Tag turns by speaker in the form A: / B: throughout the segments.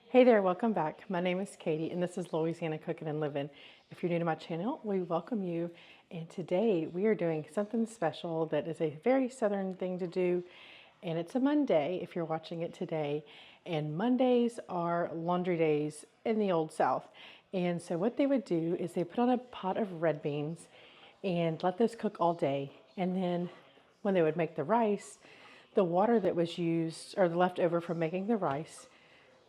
A: Hey there, welcome back. My name is Katie and this is Louisiana Cooking and Living. If you're new to my channel, we welcome you. And today we are doing something special that is a very southern thing to do. And it's a Monday if you're watching it today. And Mondays are laundry days in the Old South. And so what they would do is they put on a pot of red beans and let those cook all day. And then when they would make the rice, the water that was used or the leftover from making the rice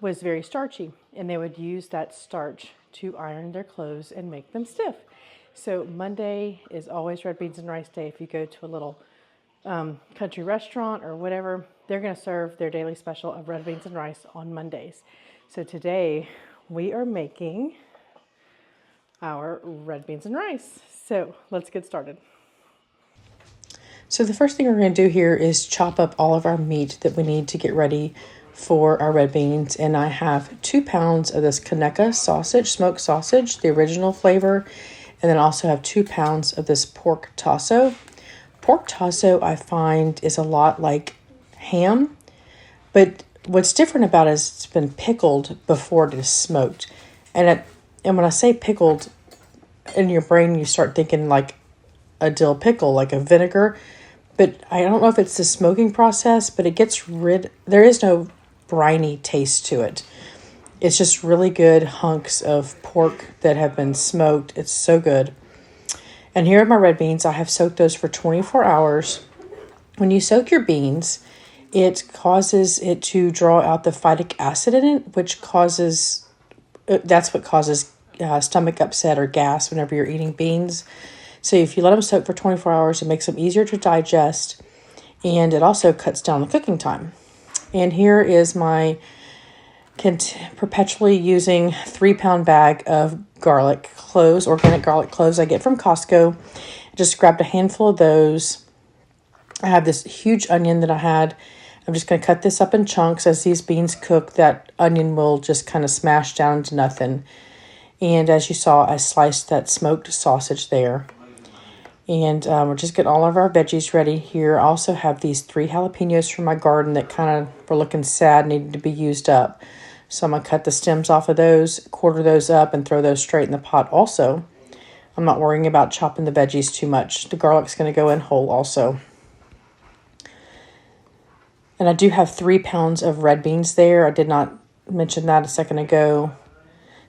A: was very starchy, and they would use that starch to iron their clothes and make them stiff. So Monday is always red beans and rice day. If you go to a little country restaurant or whatever, they're going to serve their daily special of red beans and rice on Mondays. So today we are making our red beans and rice. So let's get started. So the first thing we're going to do here is chop up all of our meat that we need to get ready for our red beans. And I have 2 pounds of this Kaneka sausage, smoked sausage, the original flavor. And then also have 2 pounds of this pork tasso. Pork tasso I find is a lot like ham, but what's different about it is it's been pickled before it is smoked. And when I say pickled, in your brain you start thinking like a dill pickle, like a vinegar. But I don't know if it's the smoking process, but it gets there is no briny taste to it. It's just really good hunks of pork that have been smoked. It's so good. And here are my red beans. I have soaked those for 24 hours. When you soak your beans, it causes it to draw out the phytic acid in it, that's what causes stomach upset or gas whenever you're eating beans. So if you let them soak for 24 hours, it makes them easier to digest, and it also cuts down the cooking time. And here is my perpetually using 3-pound bag of garlic cloves, organic garlic cloves I get from Costco. I just grabbed a handful of those. I have this huge onion that I had. I'm just going to cut this up in chunks. As these beans cook, that onion will just kind of smash down to nothing. And as you saw, I sliced that smoked sausage there. And we're just getting all of our veggies ready here. I also have these 3 jalapenos from my garden that kind of were looking sad, needed to be used up. So I'm going to cut the stems off of those, quarter those up, and throw those straight in the pot also. I'm not worrying about chopping the veggies too much. The garlic's going to go in whole also. And I do have 3 pounds of red beans there. I did not mention that a second ago.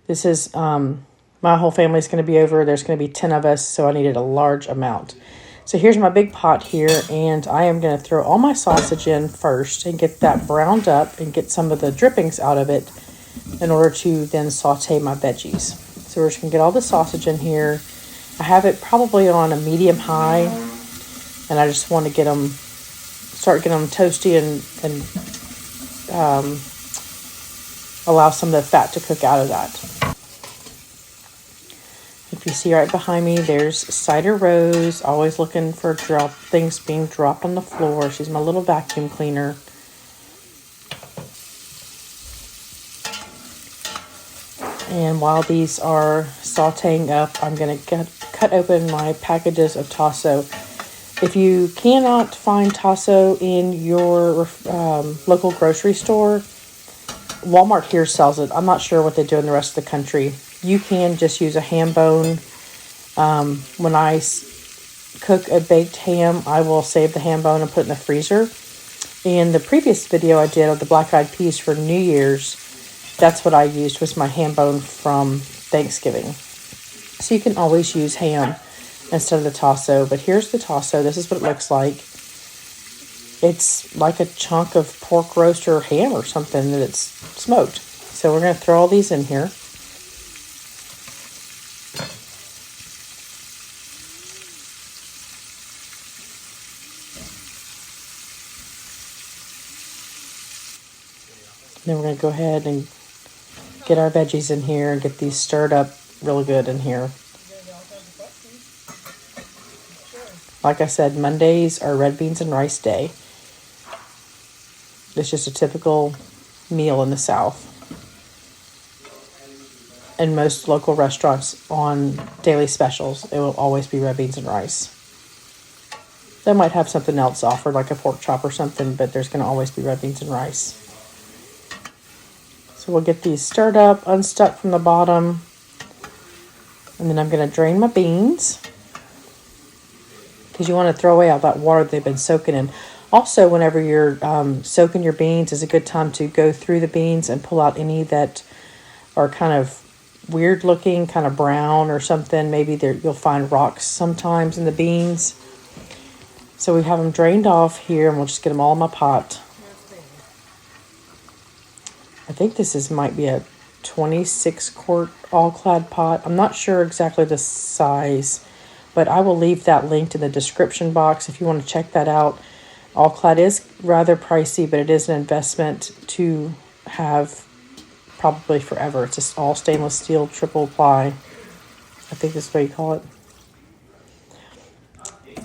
A: This is... my whole family is going to be over. There's going to be 10 of us, so I needed a large amount. So here's my big pot here, and I am going to throw all my sausage in first and get that browned up and get some of the drippings out of it in order to then saute my veggies. So we're just going to get all the sausage in here. I have it probably on a medium high, and I just want to start getting them toasty and allow some of the fat to cook out of that. If you see right behind me, there's Cider Rose, always looking for things being dropped on the floor. She's my little vacuum cleaner. And while these are sauteing up, I'm going to cut open my packages of Tasso. If you cannot find Tasso in your local grocery store, Walmart here sells it. I'm not sure what they do in the rest of the country. You can just use a ham bone. When I cook a baked ham, I will save the ham bone and put it in the freezer. In the previous video I did of the black-eyed peas for New Year's, that's what I used, was my ham bone from Thanksgiving. So you can always use ham instead of the Tasso. But here's the Tasso. This is what it looks like. It's like a chunk of pork roast or ham or something that it's smoked. So we're going to throw all these in here. Then we're going to go ahead and get our veggies in here and get these stirred up really good in here. Like I said, Mondays are red beans and rice day. It's just a typical meal in the South. In most local restaurants on daily specials, it will always be red beans and rice. They might have something else offered, like a pork chop or something, but there's going to always be red beans and rice. So we'll get these stirred up, unstuck from the bottom. And then I'm going to drain my beans, because you want to throw away all that water they've been soaking in. Also, whenever you're soaking your beans, is a good time to go through the beans and pull out any that are kind of weird looking, kind of brown or something. Maybe you'll find rocks sometimes in the beans. So we have them drained off here, and we'll just get them all in my pot. I think this might be a 26 quart all-clad pot. I'm not sure exactly the size, but I will leave that linked in the description box if you want to check that out. All-clad is rather pricey, but it is an investment to have probably forever. It's just all stainless steel, triple ply. I think that's what you call it.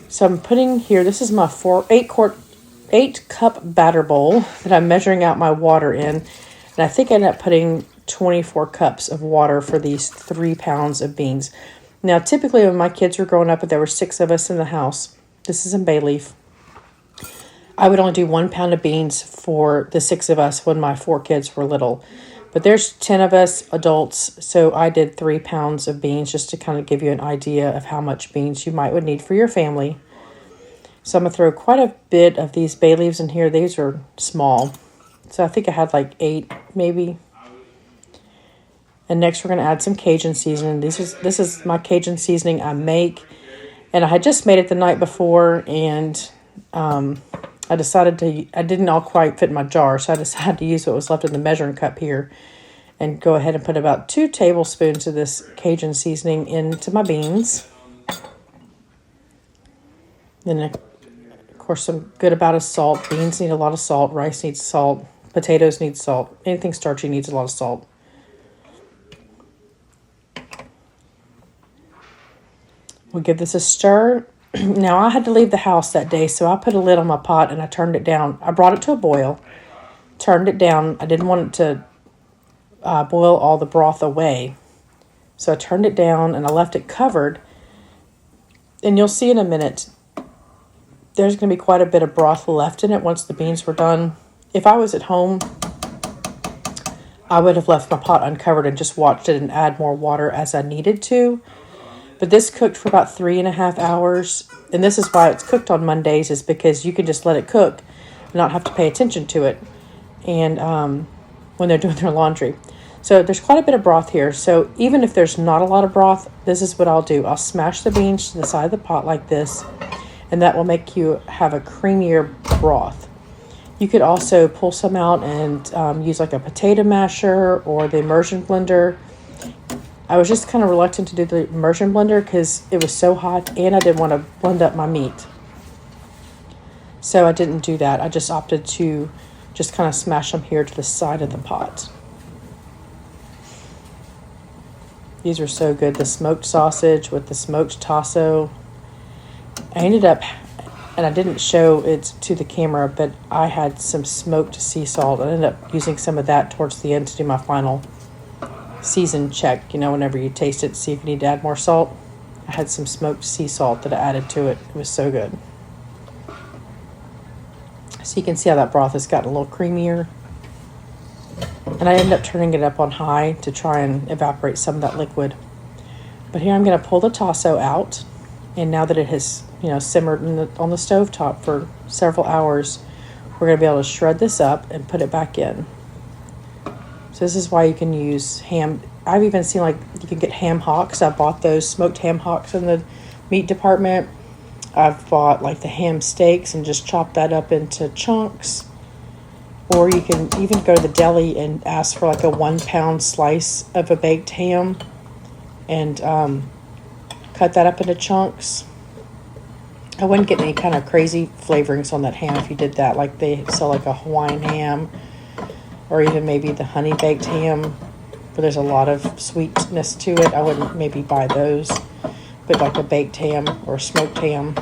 A: So I'm putting here, this is my 8 cup batter bowl that I'm measuring out my water in. And I think I ended up putting 24 cups of water for these 3 pounds of beans. Now, typically when my kids were growing up, and there were 6 of us in the house, this is in bay leaf, I would only do 1 pound of beans for the 6 of us when my 4 kids were little. But there's 10 of us adults, so I did 3 pounds of beans just to kind of give you an idea of how much beans you would need for your family. So I'm going to throw quite a bit of these bay leaves in here. These are small. So I think I had like 8 maybe. And next we're going to add some Cajun seasoning. This is my Cajun seasoning I make. And I had just made it the night before, and I didn't all quite fit in my jar, so I decided to use what was left in the measuring cup here and go ahead and put about 2 tablespoons of this Cajun seasoning into my beans. Then, of course, some good amount of salt. Beans need a lot of salt. Rice needs salt. Potatoes need salt. Anything starchy needs a lot of salt. We'll give this a stir. Now, I had to leave the house that day, so I put a lid on my pot and I turned it down. I brought it to a boil, turned it down. I didn't want it to boil all the broth away. So I turned it down and I left it covered. And you'll see in a minute, there's going to be quite a bit of broth left in it once the beans were done. If I was at home, I would have left my pot uncovered and just watched it and add more water as I needed to. But this cooked for about 3.5 hours. And this is why it's cooked on Mondays, is because you can just let it cook and not have to pay attention to it and when they're doing their laundry. So there's quite a bit of broth here. So even if there's not a lot of broth, this is what I'll do. I'll smash the beans to the side of the pot like this, and that will make you have a creamier broth. You could also pull some out and use like a potato masher or the immersion blender. I was just kind of reluctant to do the immersion blender because it was so hot and I didn't want to blend up my meat. So I didn't do that. I just opted to just kind of smash them here to the side of the pot. These are so good. The smoked sausage with the smoked Tasso. I ended up, and I didn't show it to the camera, but I had some smoked sea salt. I ended up using some of that towards the end to do my final season check. You know, whenever you taste it, see if you need to add more salt. I had some smoked sea salt that I added to it. It was so good. So you can see how that broth has gotten a little creamier. And I ended up turning it up on high to try and evaporate some of that liquid. But here I'm going to pull the Tasso out. And now that it has, simmered on the stove top for several hours, we're going to be able to shred this up and put it back in. So this is why you can use ham. I've even seen like you can get ham hocks. I bought those smoked ham hocks in the meat department. I've bought like the ham steaks and just chop that up into chunks. Or you can even go to the deli and ask for like a 1 pound slice of a baked ham and cut that up into chunks. I wouldn't get any kind of crazy flavorings on that ham if you did that. Like they sell like a Hawaiian ham or even maybe the honey baked ham where there's a lot of sweetness to it. I wouldn't maybe buy those, but like a baked ham or smoked ham.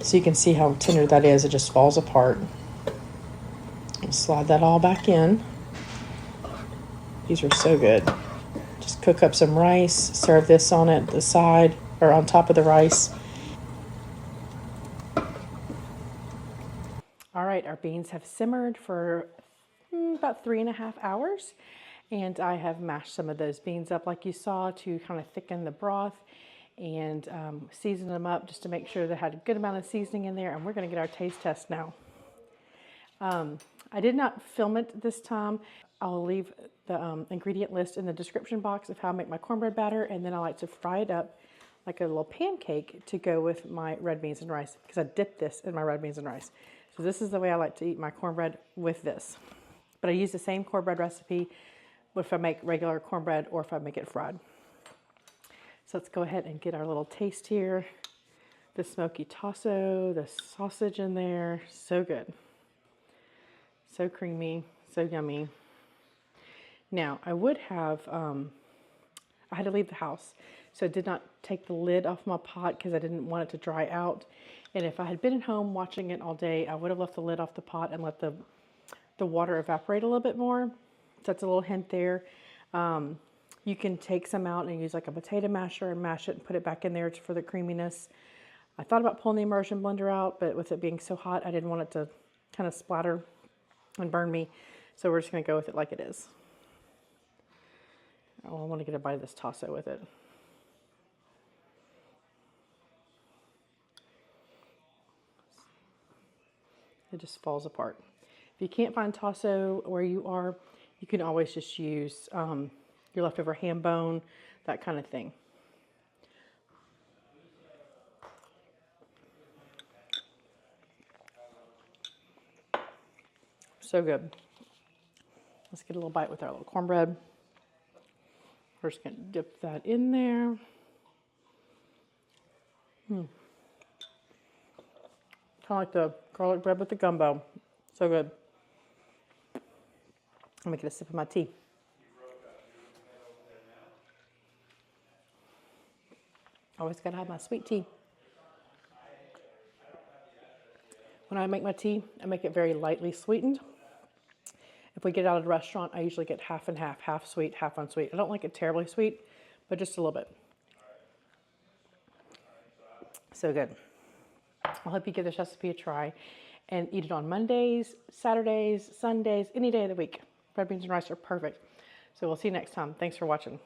A: So you can see how tender that is. It just falls apart. Slide that all back in. These are so good. Just cook up some rice, serve this on it, the side or on top of the rice. All right, our beans have simmered for about 3.5 hours. And I have mashed some of those beans up like you saw to kind of thicken the broth and season them up just to make sure they had a good amount of seasoning in there. And we're going to get our taste test now. I did not film it this time. I'll leave the ingredient list in the description box of how I make my cornbread batter, and then I like to fry it up like a little pancake to go with my red beans and rice, because I dip this in my red beans and rice. So this is the way I like to eat my cornbread with this. But I use the same cornbread recipe if I make regular cornbread or if I make it fried. So let's go ahead and get our little taste here. The smoky tasso, the sausage in there, so good. So creamy, so yummy. Now, I would have, I had to leave the house, so I did not take the lid off my pot because I didn't want it to dry out. And if I had been at home watching it all day, I would have left the lid off the pot and let the water evaporate a little bit more. So that's a little hint there. You can take some out and use like a potato masher and mash it and put it back in there for the creaminess. I thought about pulling the immersion blender out, but with it being so hot, I didn't want it to kind of splatter and burn me. So we're just going to go with it like it is. Oh, I want to get a bite of this tasso with it. It just falls apart. If you can't find tasso where you are, you can always just use your leftover ham bone, that kind of thing. So good. Let's get a little bite with our little cornbread. We're just going to dip that in there. Kind of like the garlic bread with the gumbo. So good. I'm going to get a sip of my tea. Always got to have my sweet tea. When I make my tea, I make it very lightly sweetened. If we get out of the restaurant, I usually get half and half, half sweet, half unsweet. I don't like it terribly sweet, but just a little bit. So good. I hope you give this recipe a try and eat it on Mondays, Saturdays, Sundays, any day of the week. Red beans and rice are perfect. So we'll see you next time. Thanks for watching.